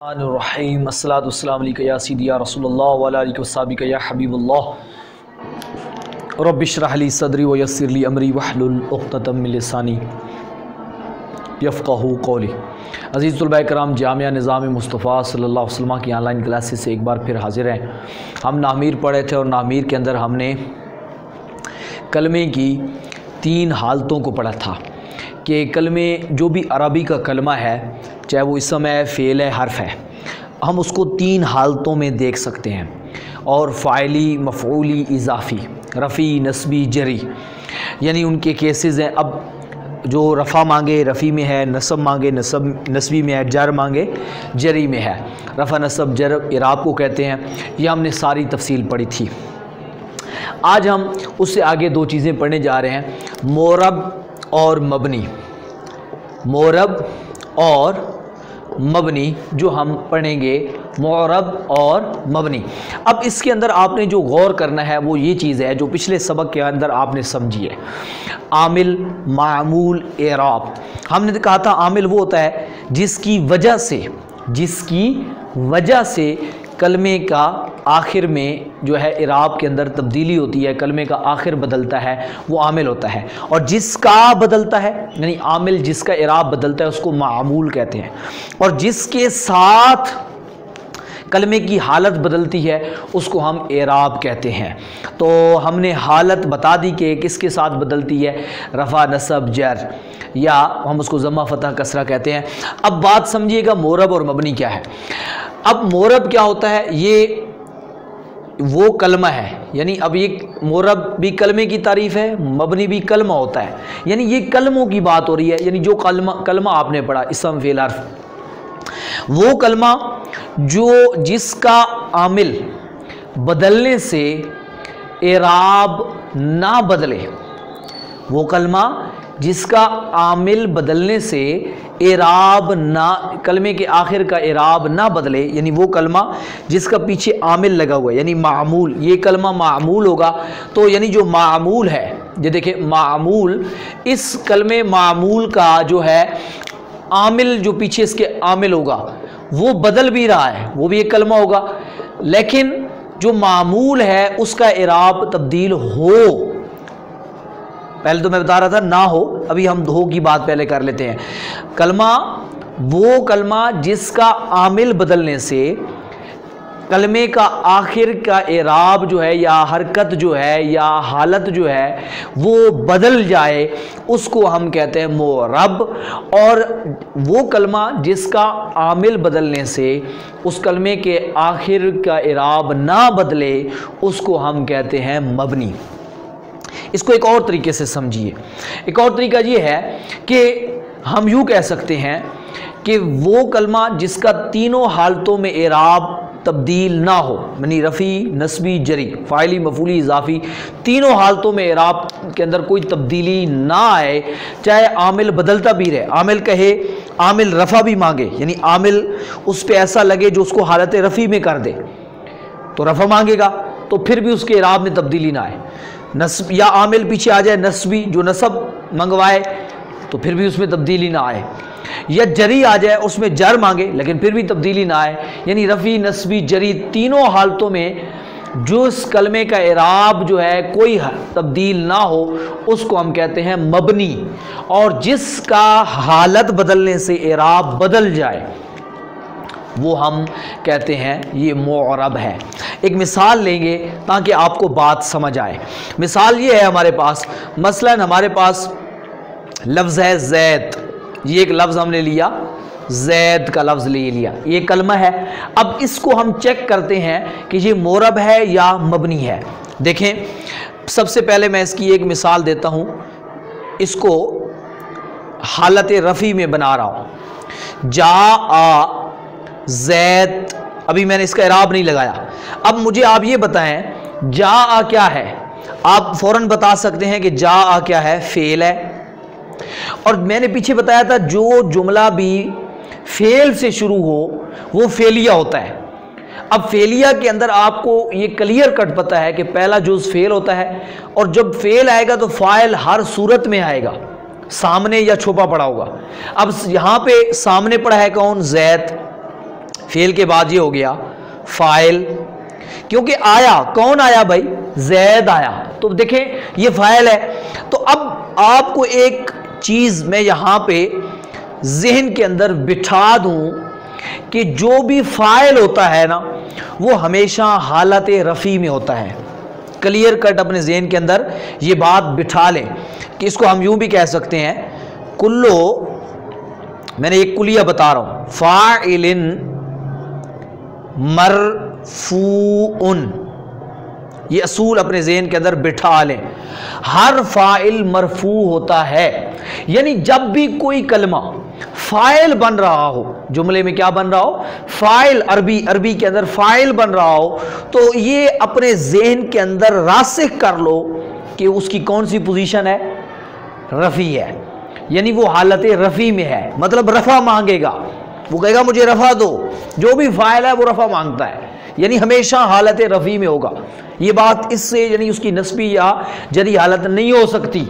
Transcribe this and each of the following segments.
الرحیم الصلاۃ والسلام علیکہ یا سیدی یا رسول اللہ وعلی آلہ وصحبہ یا حبیب اللہ رب اشرح لی صدری ویسر لی امری واحلل عقدۃ من لسانی یفقہوا قولی۔ عزیز طلباء کرام، جامعہ نظام مصطفیٰ صلی اللہ علیہ وسلم کی آن لائن کلاسز سے ایک بار پھر حاضر ہیں۔ ہم نامیر پڑھے تھے اور نامیر کے اندر ہم نے کلمے کی 3 حالتوں کو پڑھا تھا کہ کلمے جو بھی عربی کا کلمہ ہے، چاہے وہ اسم ہے، فعل ہے، حرف ہے، ہم اس کو 3 حالتوں میں دیکھ سکتے ہیں، اور فاعلی، مفعولی، اضافی، رفعی، نصبی، جری، یعنی ان کے کیسز ہیں۔ اب جو رفع مانگے رفعی میں ہے، نصب مانگے نصبی میں ہے، جر مانگے جری میں ہے۔ رفع، نصب، جر اعراب کو کہتے ہیں۔ یہ ہم نے ساری تفصیل پڑھی تھی۔ آج ہم اس سے آگے 2 چیزیں پڑھنے جا رہے ہیں، معرب اور مبنی۔ معرب اور مبنی جو ہم پڑھیں گے، معرب اور مبنی۔ اب اس کے اندر آپ نے جو غور کرنا ہے وہ یہ چیز ہے جو پچھلے سبق کے اندر آپ نے سمجھی ہے، عامل، معمول، اعراب۔ ہم نے کہا تھا عامل وہ ہوتا ہے جس کی وجہ سے کلمے کا آخر میں جو ہے اعراب کے اندر تبدیلی ہوتی ہے، کلمے کا آخر بدلتا ہے، وہ عامل ہوتا ہے۔ اور جس کا بدلتا ہے، یعنی عامل جس کا اعراب بدلتا ہے، اس کو معمول کہتے ہیں۔ اور جس کے ساتھ کلمے کی حالت بدلتی ہے اس کو ہم اعراب کہتے ہیں۔ تو ہم نے حالت بتا دی کہ کس کے ساتھ بدلتی ہے، رفع، نصب، جر، یا ہم اس کو ضمہ، فتح، کسرہ کہتے ہیں۔ اب بات سمجھیے گا معرب اور مبنی کیا ہے۔ اب معرب کیا ہوتا ہے؟ یہ وہ کلمہ ہے، یعنی اب یہ معرب بھی کلمے کی تعریف ہے، مبنی بھی کلمہ ہوتا ہے، یعنی یہ کلموں کی بات ہو رہی ہے۔ یعنی جو کلمہ آپ نے پڑھا، اسم، فعل، حرف، وہ کلمہ جس کا عامل بدلنے سے اعراب نہ بدلے، وہ کلمہ جس کا عامل بدلنے سے کلمے کے آخر کا اعراب نہ بدلے، یعنی وہ کلمہ جس کا پیچھے عامل لگا ہوا ہے، یعنی معمول۔ یہ کلمہ معمول ہوگا، تو یعنی جو معمول ہے، یہ دیکھیں معمول، اس کلمے معمول کا جو ہے عامل، جو پیچھے اس کے عامل ہوگا وہ بدل بھی رہا ہے، وہ بھی ایک کلمہ ہوگا، لیکن جو معمول ہے اس کا اعراب تبدیل ہو۔ پہلے تو میں بتا رہا تھا نہ ہو، ابھی ہم ہو کی بات پہلے کر لیتے ہیں۔ وہ کلمہ جس کا عامل بدلنے سے کلمے کا آخر کا اعراب جو ہے، یا حرکت جو ہے، یا حالت جو ہے، وہ بدل جائے، اس کو ہم کہتے ہیں معرب۔ اور وہ کلمہ جس کا عامل بدلنے سے اس کلمے کے آخر کا اعراب نہ بدلے، اس کو ہم کہتے ہیں مبنی۔ اس کو ایک اور طریقے سے سمجھیے۔ ایک اور طریقہ یہ ہے کہ ہم یوں کہہ سکتے ہیں کہ وہ کلمہ جس کا تینوں حالتوں میں اعراب تبدیل نہ ہو، یعنی رفعی، نصبی، جری، فاعلی، مفعولی، اضافی، تینوں حالتوں میں اعراب کے اندر کوئی تبدیلی نہ آئے، چاہے عامل بدلتا بھی رہے، عامل کہے، عامل رفع بھی مانگے، یعنی عامل اس پہ ایسا لگے جو اس کو حالت رفعی میں کر دے، تو رفع مانگے گا، تو پھر بھی اس کے اعراب میں تبدیلی نہ آئے۔ نصب، یا عامل پیچھے آ جائے نصبی، جو نصب منگوائے، تو پھر بھی اس میں تبدیلی نہ آئے، یا جری آ جائے، اس میں جر مانگے لیکن پھر بھی تبدیلی نہ آئے، یعنی رفعی، نصبی، جری، تینوں حالتوں میں جو اس کلمے کا اعراب جو ہے کوئی تبدیل نہ ہو، اس کو ہم کہتے ہیں مبنی۔ اور جس کا حالت بدلنے سے اعراب بدل جائے، وہ ہم کہتے ہیں یہ معرب ہے۔ ایک مثال لیں گے تاکہ آپ کو بات سمجھ آئے۔ مثال یہ ہے ہمارے پاس، مثلا ہمارے پاس لفظ ہے زید۔ یہ ایک لفظ ہم نے لیا، زید کا لفظ لے لیا، یہ کلمہ ہے۔ اب اس کو ہم چیک کرتے ہیں کہ یہ معرب ہے یا مبنی ہے۔ دیکھیں، سب سے پہلے میں اس کی ایک مثال دیتا ہوں، اس کو حالت رفعی میں بنا رہا ہوں۔ جاء زید، ابھی میں نے اس کا اعراب نہیں لگایا۔ اب مجھے آپ یہ بتائیں جاء کیا ہے؟ آپ فوراً بتا سکتے ہیں کہ جاء کیا ہے؟ فعل ہے۔ اور میں نے پیچھے بتایا تھا جو جملہ بھی فعل سے شروع ہو وہ فعلیہ ہوتا ہے۔ اب فعلیہ کے اندر آپ کو یہ کلیئر کٹ پتہ ہے کہ پہلا جز فعل ہوتا ہے، اور جب فعل آئے گا تو فاعل ہر صورت میں آئے گا، سامنے یا چھپا پڑا ہوگا۔ اب یہاں پہ سامنے پڑا ہے کون؟ زید۔ فعل کے بعد یہ ہو گیا فاعل، کیونکہ آیا کون آیا بھائی؟ زید آیا، تو دیکھیں یہ فاعل ہے۔ تو اب آپ کو ایک چیز میں یہاں پہ ذہن کے اندر بٹھا دوں کہ جو بھی فاعل ہوتا ہے نا وہ ہمیشہ حالت رفع میں ہوتا ہے۔ کلیئر کٹ اپنے ذہن کے اندر یہ بات بٹھا لیں کہ اس کو ہم یوں بھی کہہ سکتے ہیں، کلو، میں نے ایک کلیہ بتا رہا ہوں، فاعل مرفوع، یہ اصول اپنے ذہن کے اندر بٹھا لیں، ہر فاعل مرفوع ہوتا ہے، یعنی جب بھی کوئی کلمہ فاعل بن رہا ہو، جملے میں کیا بن رہا ہو؟ فاعل، عربی کے اندر فاعل بن رہا ہو، تو یہ اپنے ذہن کے اندر راسخ کر لو کہ اس کی کون سی پوزیشن ہے؟ رفع ہے، یعنی وہ حالت رفع میں ہے، مطلب رفع مانگے گا، وہ کہے گا مجھے رفع دو، جو بھی فاعل ہے وہ رفع مانگتا ہے، یعنی ہمیشہ حالت رفع میں ہوگا۔ یہ بات اس سے یعنی اس کی نسبی یا جری حالت نہیں ہو سکتی،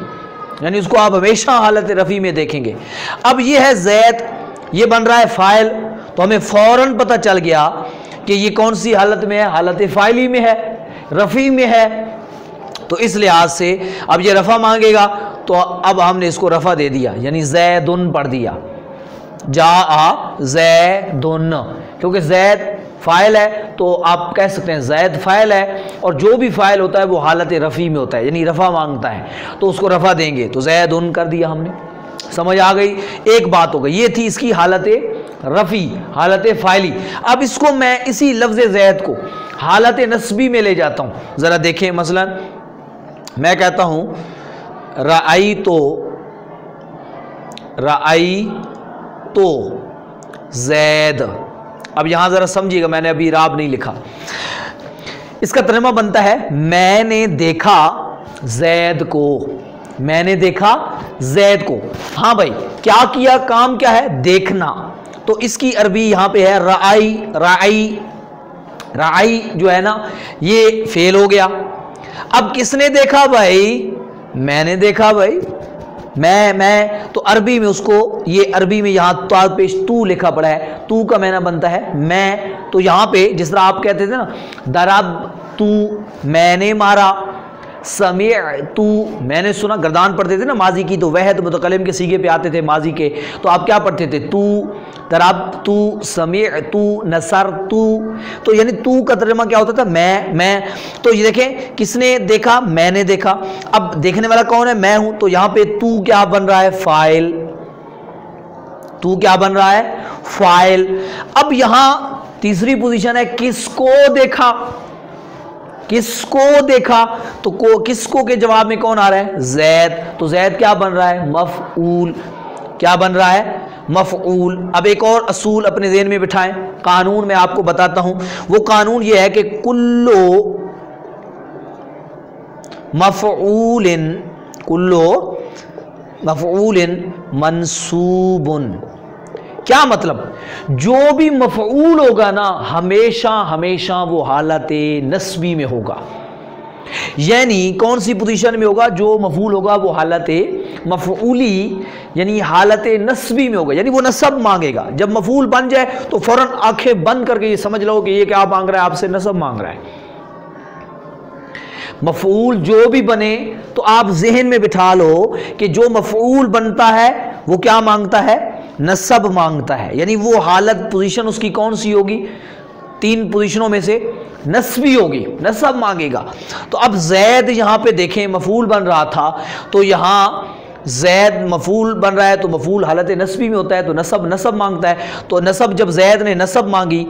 یعنی اس کو آپ ہمیشہ حالت رفع میں دیکھیں گے۔ اب یہ ہے زید، یہ بن رہا ہے فاعل، تو ہمیں فوراً پتہ چل گیا کہ یہ کون سی حالت میں ہے؟ حالت فاعلی میں ہے، رفع میں ہے، تو اس لحاظ سے اب یہ رفع مانگے گا، تو اب ہم نے اس کو رفع دے دیا، یعنی زیدن پڑھ دیا، جاء زیدن، کیونکہ زید فاعل ہے تو آپ کہہ سکتے ہیں زید فاعل ہے، اور جو بھی فاعل ہوتا ہے وہ حالت رفع میں ہوتا ہے، یعنی رفع مانگتا ہے، تو اس کو رفع دیں گے، تو زیدن کر دیا ہم نے۔ سمجھ آ گئی؟ ایک بات ہو گئی، یہ تھی اس کی حالت رفع، حالت فاعلی۔ اب اس کو میں اسی لفظ زید کو حالت نسبی میں لے جاتا ہوں، ذرا دیکھیں، مثلا میں کہتا ہوں رأیتو زید، اب یہاں ذرا سمجھیے گا، میں نے ابھی راب نہیں لکھا، اس کا ترجمہ بنتا ہے میں نے دیکھا زید کو، میں نے دیکھا زید کو۔ ہاں بھائی، کیا کیا؟ کام کیا ہے؟ دیکھنا، تو اس کی عربی یہاں پہ ہے رعی جو ہے نا یہ فعل ہو گیا۔ اب کس نے دیکھا بھائی؟ میں نے دیکھا بھائی، میں تو عربی میں اس کو، یہ عربی میں یہاں پیش تو لکھا پڑا ہے، تو کا معنی بنتا ہے میں، تو یہاں پہ جس طرح آپ کہتے تھے نا درب تو، میں نے مارا، سمع تو، میں نے سنا، گردان پڑھتے تھے نا ماضی کی، تو وحد متکلم کے سیغے پہ آتے تھے ماضی کے، تو آپ کیا پڑھتے تھے؟ تو، درب تو، سمع تو، نصر تو یعنی تو کا ترجمہ کیا ہوتا تھا؟ میں، تو یہ دیکھیں کس نے دیکھا؟ میں نے دیکھا۔ اب دیکھنے والا کون ہے؟ میں ہوں، تو یہاں پہ تو کیا بن رہا ہے؟ فاعل، تو کیا بن رہا ہے؟ فاعل۔ اب یہاں تیسری پوزیشن ہے کس کو دیکھا، کس کو دیکھا، تو کس کو کے جواب میں کون آ رہا ہے؟ زید، تو زید کیا بن رہا ہے؟ مفعول، کیا بن رہا ہے؟ مفعول۔ اب ایک اور اصول اپنے ذہن میں بٹھائیں، قانون میں آپ کو بتاتا ہوں، وہ قانون یہ ہے کہ کلو مفعول منصوب، کیا مطلب؟ جو بھی مفعول ہوگا نا ہمیشہ وہ حالت نسبی میں ہوگا، یعنی کون سی پوزیشن میں ہوگا؟ جو مفعول ہوگا وہ حالت مفعولی یعنی حالت نسبی میں ہوگا، یعنی وہ نسب مانگے گا۔ جب مفعول بن جائے تو فوراً آنکھیں بند کر کے یہ سمجھ لو کہ یہ کیا مانگ رہا ہے؟ آپ سے نسب مانگ رہا ہے۔ مفعول جو بھی بنے تو آپ ذہن میں بٹھا لو کہ جو مفعول بنتا ہے وہ کیا مانگتا ہے؟ نسب مانگتا ہے، یعنی وہ حالت پوزیشن اس کی کون سی ہوگی؟ تین پوزیشنوں میں سے نسبی ہوگی، نسب مانگے گا۔ تو اب زید یہاں پہ دیکھیں مفعول بن رہا تھا، تو یہاں زید مفعول بن رہا ہے تو مفعول حالت نسبی میں ہوتا ہے، تو نسب مانگتا ہے، تو نسب جب زید نے نسب مانگی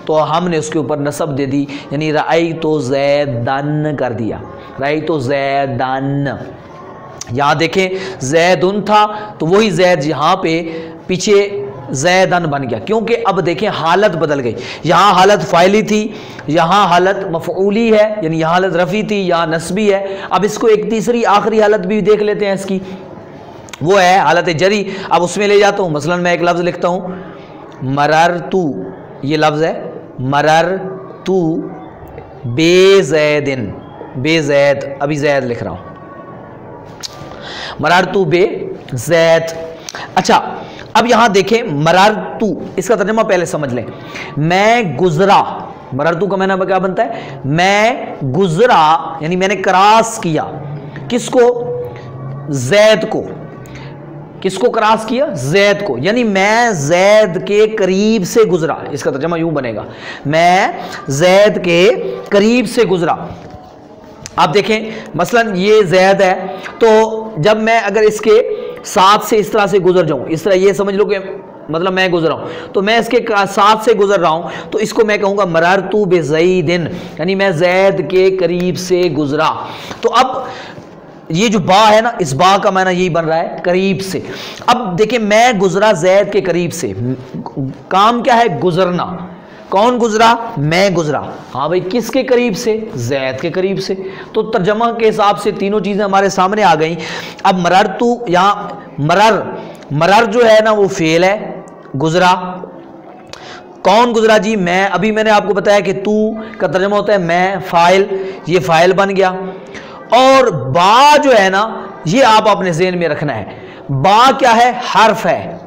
تو ہم نے اس کے اوپر نسب دے دی، یعنی رأیت زیدن کر دیا، رأیت زیدن۔ یہاں دیکھیں زیدن تھا تو وہی زید یہاں پہ پیچھے زیدن بن گیا، کیونکہ اب دیکھیں حالت بدل گئی، یہاں حالت فاعلی تھی، یہاں حالت مفعولی ہے، یعنی یہاں حالت رفعی تھی، یہاں نسبی ہے۔ اب اس کو ایک تیسری آخری حالت بھی دیکھ لیتے ہیں اس کی، وہ ہے حالت جری۔ اب اس میں لے جاتا ہوں، مثلا میں ایک لفظ لکھتا ہوں مررتو، یہ لفظ ہے مررتو بے زیدن، بے زید، ابھی زید لکھ رہا ہوں، مررتو بے زید۔ اچھا اب یہاں دیکھیں مررتو، اس کا ترجمہ پہلے سمجھ لیں، میں گزرا، مررتو کا معنی کیا بنتا ہے؟ میں گزرا، یعنی میں نے کراس کیا، کس کو؟ زید کو۔ کس کو کراس کیا؟ زید کو، یعنی میں زید کے قریب سے گزرا، اس کا ترجمہ یوں بنے گا، میں زید کے قریب سے گزرا۔ آپ دیکھیں مثلا یہ زید ہے، تو جب میں اگر اس کے ساتھ سے اس طرح سے گزر جاؤں، اس طرح یہ سمجھ لو کہ مطلب میں گزرا ہوں، تو میں اس کے ساتھ سے گزر رہا ہوں، تو اس کو میں کہوں گا مررتو بزیدن، یعنی میں زید کے قریب سے گزرا۔ تو اب یہ جو با ہے نا، اس با کا معنی یہی بن رہا ہے قریب سے۔ اب دیکھیں میں گزرا زید کے قریب سے، کام کیا ہے؟ گزرنا۔ کون گزرا؟ میں گزرا۔ ہاں بھائی کس کے قریب سے؟ زید کے قریب سے۔ تو ترجمہ کے حساب سے تینوں چیزیں ہمارے سامنے آ گئیں۔ اب مررتو، یہاں مرر جو ہے نا وہ فعل ہے، گزرا۔ کون گزرا جی؟ میں۔ ابھی میں نے آپ کو بتایا کہ تو کا ترجمہ ہوتا ہے میں، فاعل، یہ فاعل بن گیا۔ اور با جو ہے نا، یہ آپ اپنے ذہن میں رکھنا ہے، با کیا ہے؟ حرف ہے،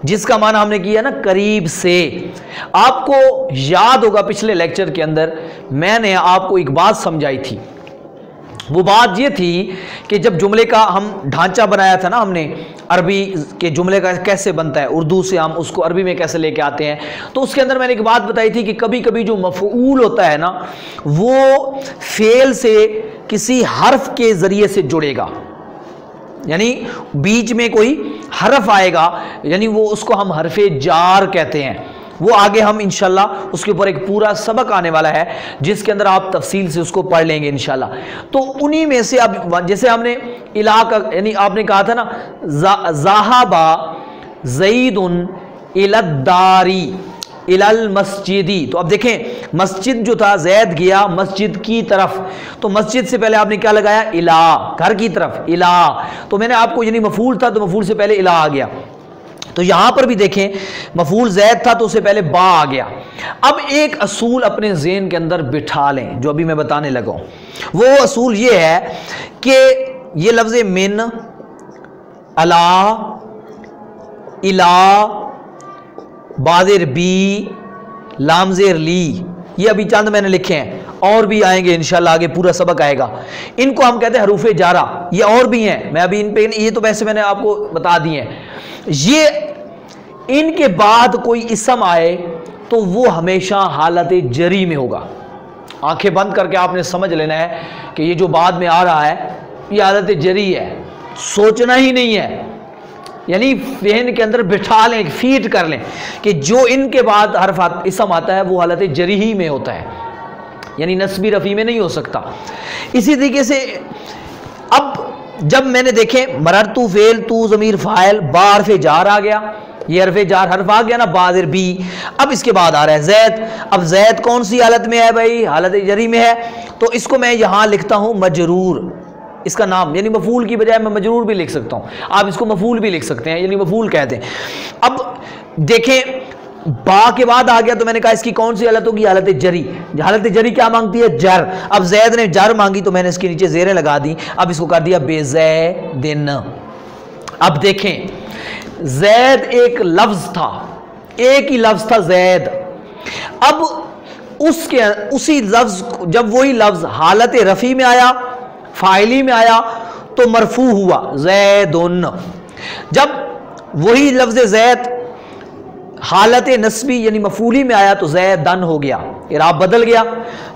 جس کا معنی ہم نے کیا نا قریب سے۔ آپ کو یاد ہوگا پچھلے لیکچر کے اندر میں نے آپ کو ایک بات سمجھائی تھی، وہ بات یہ تھی کہ جب جملے کا ہم ڈھانچہ بنایا تھا نا ہم نے، عربی کے جملے کا کیسے بنتا ہے، اردو سے ہم اس کو عربی میں کیسے لے کے آتے ہیں، تو اس کے اندر میں نے ایک بات بتائی تھی کہ کبھی کبھی جو مفعول ہوتا ہے نا، وہ فعل سے کسی حرف کے ذریعے سے جڑے گا، یعنی بیچ میں کوئی حرف آئے گا، یعنی وہ اس کو ہم حرف جار کہتے ہیں۔ وہ آگے ہم انشاءاللہ اس کے اوپر ایک پورا سبق آنے والا ہے، جس کے اندر آپ تفصیل سے اس کو پڑھ لیں گے انشاءاللہ۔ تو انہی میں سے اب جیسے ہم نے علاقہ، یعنی آپ نے کہا تھا نا ذہب زید الی الدار الی المسجد، تو اب دیکھیں مسجد جو تھا، زید گیا مسجد کی طرف، تو مسجد سے پہلے آپ نے کیا لگایا؟ الی، گھر کی طرف، الی۔ تو میں نے آپ کو، یعنی مفعول تھا تو مفعول سے پہلے الی آ گیا۔ تو یہاں پر بھی دیکھیں مفعول زید تھا تو اس سے پہلے با آ گیا۔ اب ایک اصول اپنے ذہن کے اندر بٹھا لیں جو ابھی میں بتانے لگا ہوں، وہ اصول یہ ہے کہ یہ لفظ من، الا، الا، بازر بی، لام زیر لی، یہ ابھی چند میں نے لکھے ہیں، اور بھی آئیں گے انشاءاللہ، آگے پورا سبق آئے گا۔ ان کو ہم کہتے ہیں حروف جارہ، یہ اور بھی ہیں، میں ابھی ان پہ، یہ تو ویسے میں نے آپ کو بتا دیے ہیں۔ یہ ان کے بعد کوئی اسم آئے تو وہ ہمیشہ حالت جری میں ہوگا۔ آنکھیں بند کر کے آپ نے سمجھ لینا ہے کہ یہ جو بعد میں آ رہا ہے یہ حالت جری ہے، سوچنا ہی نہیں ہے، یعنی ذہن کے اندر بٹھا لیں، فیٹ کر لیں کہ جو ان کے بعد حرف اسم آتا ہے وہ حالت جری ہی میں ہوتا ہے، یعنی نسبی رفی میں نہیں ہو سکتا۔ اسی طریقے سے اب جب میں نے دیکھیں مررتو فعل، تو ضمیر فاعل، با حرف جار آ گیا، یہ حرف جار حرف آ گیا نا، بازر بی۔ اب اس کے بعد آ رہا ہے زید۔ اب زید کون سی حالت میں ہے بھائی؟ حالت جری میں ہے، تو اس کو میں یہاں لکھتا ہوں مجرور، اس کا نام، یعنی مفعول کی بجائے میں مجرور بھی لکھ سکتا ہوں، آپ اس کو مفعول بھی لکھ سکتے ہیں، یعنی مفعول کہتے ہیں۔ اب دیکھیں با کے بعد آ گیا تو میں نے کہا اس کی کون سی حالت ہوگی؟ حالت جری۔ حالت جری کیا مانگتی ہے؟ جر۔ اب زید نے جر مانگی تو میں نے اس کے نیچے زیریں لگا دی، اب اس کو کر دیا بے زیدن۔ اب دیکھیں زید ایک لفظ تھا، ایک ہی لفظ تھا زید، اب اس کے اسی لفظ، جب وہی لفظ حالت رفع میں آیا، فاعلی میں آیا تو مرفوع ہوا زیدن۔ جب وہی لفظ زید حالت نسبی یعنی مفعولی میں آیا تو زیدن ہو گیا، اعراب بدل گیا،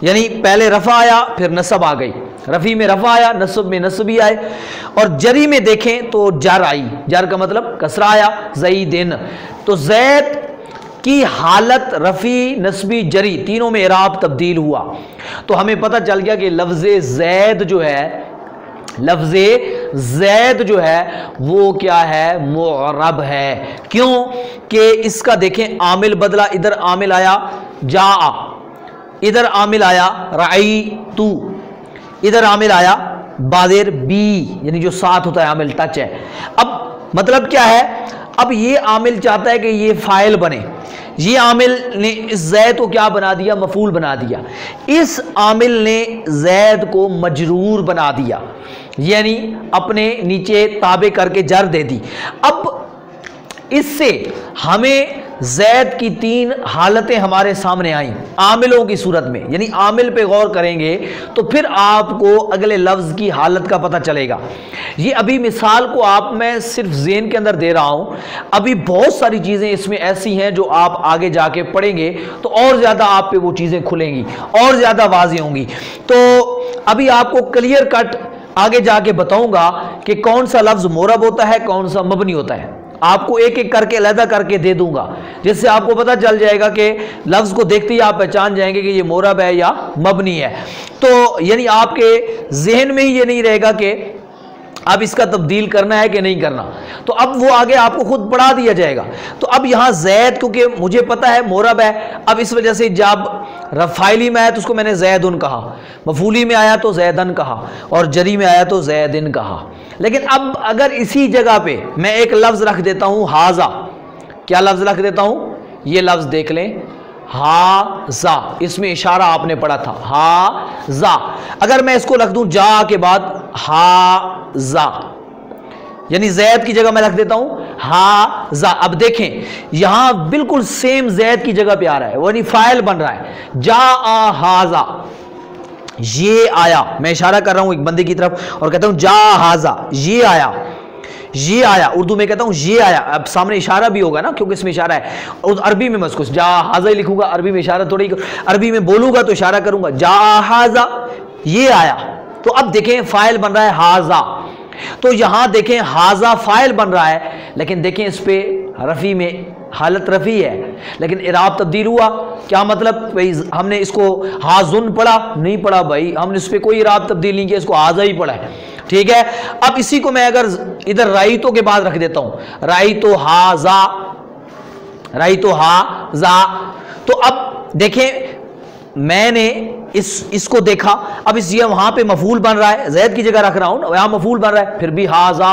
یعنی پہلے رفع آیا پھر نصب آ گئی، رفع میں رفع آیا، نصب میں نصبی آئے، اور جری میں دیکھیں تو جر آئی، جر کا مطلب کسرہ آیا، زیدن۔ تو زید کی حالت رفع، نسبی، جری تینوں میں اعراب تبدیل ہوا، تو ہمیں پتہ چل گیا کہ لفظ زید جو ہے، لفظ زید جو ہے وہ کیا ہے؟ معرب ہے۔ کیوں کہ اس کا دیکھیں عامل بدلا، ادھر عامل آیا جا، ادھر عامل آیا رعیتو، ادھر عامل آیا بادر بی، یعنی جو ساتھ ہوتا ہے عامل ٹچ ہے۔ اب مطلب کیا ہے؟ اب یہ عامل چاہتا ہے کہ یہ فاعل بنے، یہ عامل نے اس زید کو کیا بنا دیا؟ مفعول بنا دیا۔ اس عامل نے زید کو مجرور بنا دیا، یعنی اپنے نیچے تابع کر کے جر دے دی۔ اب اس سے ہمیں زید کی 3 حالتیں ہمارے سامنے آئیں عاملوں کی صورت میں، یعنی عامل پہ غور کریں گے تو پھر آپ کو اگلے لفظ کی حالت کا پتہ چلے گا۔ یہ ابھی مثال کو آپ میں صرف ذہن کے اندر دے رہا ہوں، ابھی بہت ساری چیزیں اس میں ایسی ہیں جو آپ آگے جا کے پڑھیں گے تو اور زیادہ آپ پہ وہ چیزیں کھلیں گی اور زیادہ واضح ہوں گی۔ تو ابھی آپ کو کلیئر کٹ آگے جا کے بتاؤں گا کہ کون سا لفظ مورب ہوتا ہے، کون سا مبنی ہوتا ہے، آپ کو ایک ایک کر کے علیحدہ کر کے دے دوں گا، جس سے آپ کو پتہ چل جائے گا کہ لفظ کو دیکھتے ہی آپ پہچان جائیں گے کہ یہ مورب ہے یا مبنی ہے۔ تو یعنی آپ کے ذہن میں ہی یہ نہیں رہے گا کہ اب اس کا تبدیل کرنا ہے کہ نہیں کرنا، تو اب وہ آگے آپ کو خود پڑھا دیا جائے گا۔ تو اب یہاں زید کیونکہ مجھے پتہ ہے مورب ہے، اب اس وجہ سے جب فاعلی میں آیا تو اس کو میں نے زیدن کہا، مفعولی میں آیا تو زیدن کہا، اور جری میں آیا تو زیدن کہا۔ لیکن اب اگر اسی جگہ پہ میں ایک لفظ رکھ دیتا ہوں ہاذا، کیا لفظ رکھ دیتا ہوں؟ یہ لفظ دیکھ لیں ہاذا، اس میں اشارہ آپ نے پڑھا تھا ہاذا، اگر میں اس کو رکھ دوں جا کے بعد ہاذا، یعنی زید کی جگہ میں رکھ دیتا ہوں ہاذا، اب دیکھیں یہاں بالکل سیم زید کی جگہ پہ آ رہا ہے، یعنی فاعل بن رہا ہے، جا ہاذا، یہ آیا، میں اشارہ کر رہا ہوں ایک بندے کی طرف اور کہتا ہوں جا ہاذا، یہ آیا، یہ آیا، اردو میں کہتا ہوں یہ آیا، اب سامنے اشارہ بھی ہوگا نا کیونکہ اس میں اشارہ ہے، عربی میں میں اس کو جا ہاذا ہی لکھوں گا، عربی میں اشارہ تھوڑی، عربی میں بولوں گا تو اشارہ کروں گا، جا ہاذا، یہ آیا۔ تو اب دیکھیں فاعل بن رہا ہے ہاذا، تو یہاں دیکھیں ہاذا فاعل بن رہا ہے، لیکن دیکھیں اس پہ رفع میں حالت رفع ہے، لیکن اعراب تبدیل ہوا، کیا مطلب؟ بھائی ہم نے اس کو ہاذن پڑھا نہیں پڑھا، بھائی ہم نے اس پہ کوئی اعراب تبدیل نہیں کیا، اس کو ہاذا ہی پڑھا ہے، ٹھیک ہے۔ اب اسی کو میں اگر ادھر رائتو کے بعد رکھ دیتا ہوں، رائتو ہاذا، رائتو ہاذا، تو اب دیکھیں میں نے اس کو دیکھا، اب اس یہ وہاں پہ مفعول بن رہا ہے، زید کی جگہ رکھ رہا ہوں، یہاں مفعول بن رہا ہے، پھر بھی ہاذا،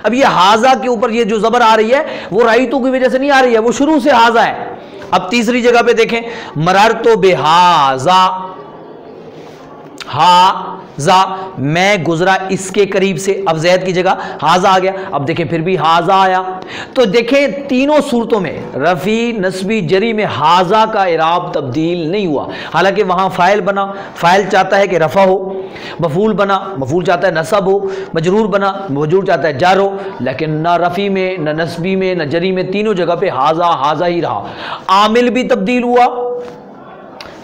اب یہ ہاذا کے اوپر یہ جو زبر آ رہی ہے وہ رائتو کی وجہ سے نہیں آ رہی ہے، وہ شروع سے ہاذا ہے۔ اب تیسری جگہ پہ دیکھیں مررتو بہاذا، ہاذا، میں گزرا اس کے قریب سے، اب زید کی جگہ ہاذا آ گیا، اب دیکھیں پھر بھی ہاذا آیا، تو دیکھیں تینوں صورتوں میں رفع نصبی جری میں ہاذا کا اعراب تبدیل نہیں ہوا، حالانکہ وہاں فاعل بنا، فاعل چاہتا ہے کہ رفع ہو، مفعول بنا، مفعول چاہتا ہے نصب ہو، مجرور بنا، مجرور چاہتا ہے جر ہو، لیکن نہ رفع میں نہ نصبی میں نہ جری میں، تینوں جگہ پہ ہاذا ہاذا ہی رہا۔ عامل بھی تبدیل ہوا،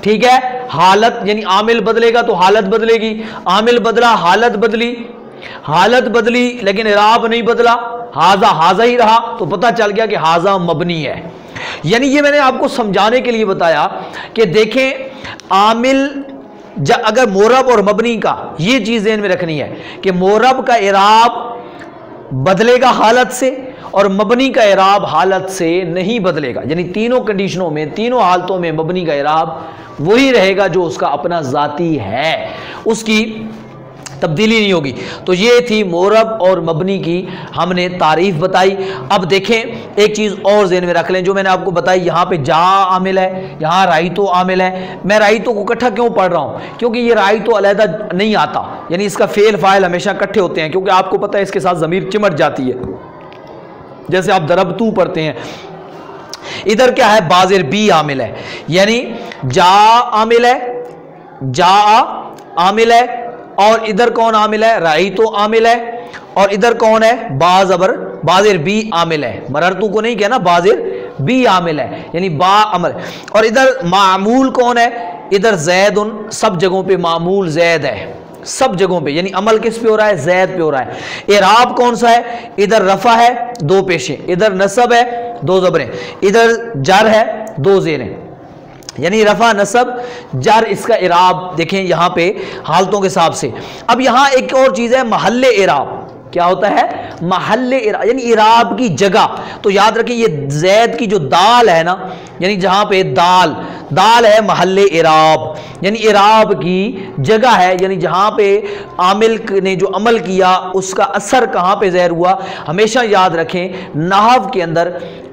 ٹھیک ہے، حالت یعنی عامل بدلے گا تو حالت بدلے گی، عامل بدلا حالت بدلی، حالت بدلی لیکن اعراب نہیں بدلا، ہاذا ہاذا ہی رہا، تو پتہ چل گیا کہ ہاذا مبنی ہے۔ یعنی یہ میں نے آپ کو سمجھانے کے لیے بتایا کہ دیکھیں عامل اگر مورب اور مبنی کا یہ چیز ذہن میں رکھنی ہے کہ مورب کا اعراب بدلے گا حالت سے اور مبنی کا اعراب حالت سے نہیں بدلے گا، یعنی تینوں کنڈیشنوں میں، تینوں حالتوں میں مبنی کا اعراب وہی رہے گا جو اس کا اپنا ذاتی ہے، اس کی تبدیلی نہیں ہوگی۔ تو یہ تھی مورب اور مبنی کی ہم نے تعریف بتائی۔ اب دیکھیں ایک چیز اور ذہن میں رکھ لیں جو میں نے آپ کو بتائی، یہاں پہ جا عامل ہے، یہاں رائتو عامل ہے، میں رائتو کو اکٹھا کیوں پڑھ رہا ہوں؟ کیونکہ یہ رائتو علیحدہ نہیں آتا، یعنی اس کا فعل فاعل ہمیشہ اکٹھے ہوتے ہیں، کیونکہ آپ کو پتہ ہے اس کے ساتھ ضمیر چمٹ جاتی ہے، جیسے آپ ضربتو پڑھتے ہیں۔ ادھر کیا ہے؟ بازر بی عامل ہے، یعنی جا عامل ہے، جا عامل ہے، اور ادھر کون عامل ہے؟ رائتو عامل ہے، اور ادھر کون ہے؟ بازر بی عامل ہے، مررتو کو نہیں کہنا، بازر بی عامل ہے، یعنی با عمل، اور ادھر معمول کون ہے؟ ادھر زید، سب جگہوں پہ معمول زید ہے، سب جگہوں پہ، یعنی عمل کس پہ ہو رہا ہے؟ زید پہ ہو رہا ہے۔ اعراب کون سا ہے؟ ادھر رفع ہے، 2 پیشیں، ادھر نصب ہے، 2 زبریں، ادھر جر ہے، 2 زیریں، یعنی رفع نصب جر، اس کا اعراب دیکھیں یہاں پہ حالتوں کے حساب سے۔ اب یہاں ایک اور چیز ہے محل اعراب، کیا ہوتا ہے؟ محل اعراب، یعنی اعراب کی جگہ۔ تو یاد رکھیں یہ زید کی جو دال ہے نا، یعنی جہاں پہ دال ہے محل اعراب، یعنی اعراب کی جگہ ہے، یعنی جہاں پہ عامل نے جو عمل کیا اس کا اثر کہاں پہ ظاہر ہوا۔ ہمیشہ یاد رکھیں نحو کے اندر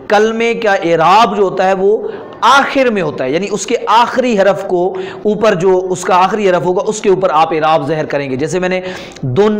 کلمے کا اعراب جو ہوتا ہے وہ آخر میں ہوتا ہے، یعنی اس کے آخری حرف کو اوپر، جو اس کا آخری حرف ہوگا اس کے اوپر آپ اعراب ظاہر کریں گے۔ جیسے میں نے دن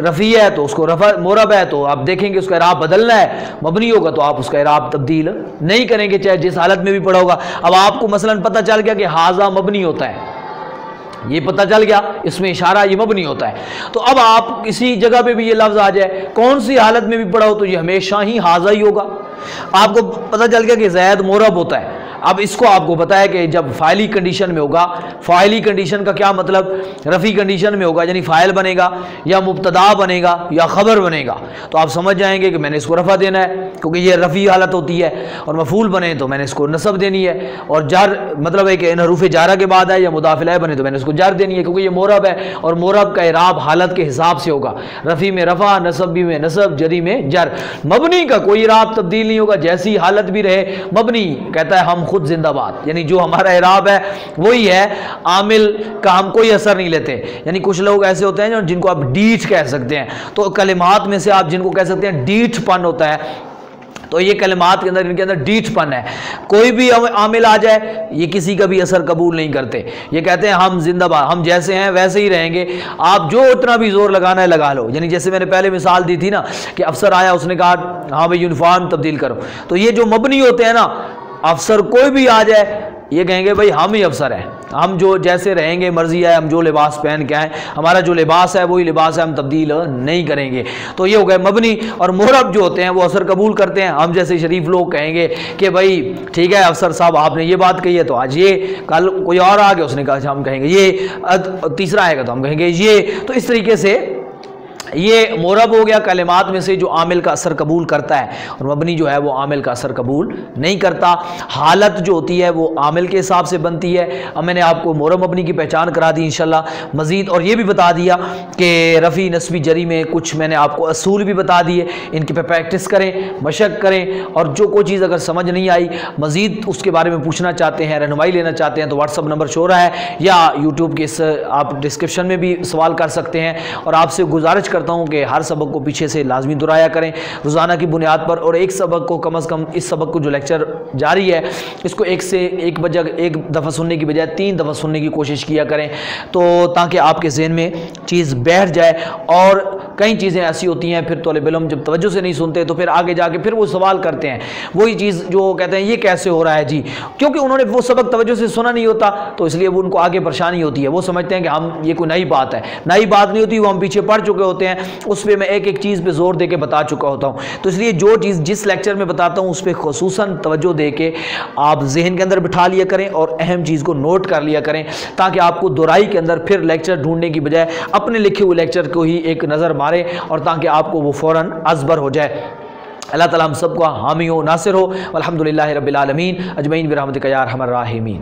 رفیع ہے تو اس کو رفع مورب ہے تو آپ دیکھیں گے اس کا اعراب بدلنا ہے، مبنی ہوگا تو آپ اس کا اعراب تبدیل نہیں کریں گے چاہے جس حالت میں بھی پڑا ہوگا۔ اب آپ کو مثلا پتہ چل گیا کہ ہاذا مبنی ہوتا ہے، یہ پتہ چل گیا اس میں اشارہ یہ مبنی ہوتا ہے، تو اب آپ کسی جگہ پہ بھی یہ لفظ آ جائے کون سی حالت میں بھی پڑھا ہو تو یہ ہمیشہ ہی ہاذا ہی ہوگا۔ آپ کو پتہ چل گیا کہ زید مورب ہوتا ہے، اب اس کو آپ کو پتہ ہے کہ جب فاعلی کنڈیشن میں ہوگا، فاعلی کنڈیشن کا کیا مطلب، رفع کنڈیشن میں ہوگا یعنی فاعل بنے گا یا مبتدا بنے گا یا خبر بنے گا تو آپ سمجھ جائیں گے کہ میں نے اس کو رفع دینا ہے کیونکہ یہ رفع حالت ہوتی ہے، اور مفعول بنے تو میں نے اس کو نصب دینی ہے، اور جر مطلب ہے کہ ان حروف جارہ کے بعد ہے یا مضاف الیہ بنے تو میں نے اس کو جر دینی ہے کیونکہ یہ مورب ہے، اور مورب کا اعراب حالت کے حساب سے ہوگا، رفع میں رفع، نصبی میں نصب، جری میں جر۔ مبنی کا کوئی اعراب تبدیل نہیں ہوگا، جیسی حالت بھی رہے مبنی کہتا ہے ہم خود زندہ باد، یعنی جو ہمارا اعراب ہے وہی ہے، عامل کا ہم کوئی اثر نہیں لیتے۔ یعنی کچھ لوگ ایسے ہوتے ہیں جن کو آپ ڈیٹھ کہہ سکتے ہیں، تو کلمات میں سے آپ جن کو کہہ سکتے ہیں ڈیٹھ پن ہوتا ہے، تو یہ کلمات کے اندر ان کے اندر ڈیٹھ پن ہے، کوئی بھی عامل آ جائے یہ کسی کا بھی اثر قبول نہیں کرتے، یہ کہتے ہیں ہم زندہ باد، ہم جیسے ہیں ویسے ہی رہیں گے، آپ جو اتنا بھی زور لگانا ہے لگا لو۔ یعنی جیسے میں نے پہلے مثال دی تھی نا کہ افسر آیا اس نے کہا ہاں بھائی یونیفارم تبدیل کرو، تو یہ جو مبنی ہوتے ہیں نا، افسر کوئی بھی آ جائے یہ کہیں گے بھائی ہم ہی افسر ہیں، ہم جو جیسے رہیں گے مرضی ہے، ہم جو لباس پہن کے آئیں، ہمارا جو لباس ہے وہی لباس ہے، ہم تبدیل نہیں کریں گے، تو یہ ہو گئے مبنی۔ اور مورب جو ہوتے ہیں وہ اثر قبول کرتے ہیں، ہم جیسے شریف لوگ کہیں گے کہ بھائی ٹھیک ہے افسر صاحب آپ نے یہ بات کہی ہے تو آج یہ، کل کوئی اور آ گیا اس نے کہا ہم کہیں گے یہ، تیسرا آئے گا تو ہم کہیں گے یہ، تو اس طریقے سے یہ مورب ہو گیا کلمات میں سے جو عامل کا اثر قبول کرتا ہے، اور مبنی جو ہے وہ عامل کا اثر قبول نہیں کرتا۔ حالت جو ہوتی ہے وہ عامل کے حساب سے بنتی ہے۔ اب میں نے آپ کو مورب مبنی کی پہچان کرا دی انشاءاللہ مزید، اور یہ بھی بتا دیا کہ رفع نصبی جری میں کچھ میں نے آپ کو اصول بھی بتا دیے، ان کی پہ پریکٹس کریں، مشق کریں، اور جو کوئی چیز اگر سمجھ نہیں آئی مزید اس کے بارے میں پوچھنا چاہتے ہیں، رہنمائی لینا چاہتے ہیں تو واٹس اپ نمبر شو رہا ہے، یا یوٹیوب کے اس آپ ڈسکرپشن میں بھی سوال کر سکتے ہیں۔ اور آپ سے گزارش کرتا ہوں کہ ہر سبق کو پیچھے سے لازمی دہرایا کریں روزانہ کی بنیاد پر، اور ایک سبق کو کم از کم، اس سبق کو جو لیکچر جاری ہے اس کو ایک دفعہ سننے کی بجائے 3 دفعہ سننے کی کوشش کیا کریں، تو تاکہ آپ کے ذہن میں چیز بیٹھ جائے۔ اور کئی چیزیں ایسی ہوتی ہیں پھر طالب علم جب توجہ سے نہیں سنتے تو پھر آگے جا کے پھر وہ سوال کرتے ہیں، وہی چیز جو کہتے ہیں یہ کیسے ہو رہا ہے جی، کیونکہ انہوں نے وہ سبق توجہ سے سنا نہیں ہوتا تو اس لیے وہ ان کو آگے پریشانی ہوتی ہے، وہ سمجھتے ہیں کہ ہم یہ کوئی نئی بات ہے، نئی بات نہیں ہوتی، وہ ہم پیچھے پڑھ چکے ہوتے ہیں، اس پہ میں ایک ایک چیز پہ زور دے کے بتا چکا ہوتا ہوں، تو اس لیے جو چیز جس لیکچر میں بتاتا ہوں اس پہ خصوصاً توجہ دے کے آپ ذہن کے اندر بٹھا لیا کریں اور اہم چیز کو نوٹ کر لیا کریں، تاکہ آپ کو دہرائی کے اندر پھر لیکچر ڈھونڈنے کی بجائے اپنے لکھے ہوئے لیکچر کو ہی ایک نظر مارے، اور تاکہ آپ کو وہ فوراً ازبر ہو جائے۔ اللہ تعالیٰ ہم سب کو حامی ہو، ناصر ہو، والحمدللہ رب العالمین اجمعین برحمتک یا ارحم الراحمین۔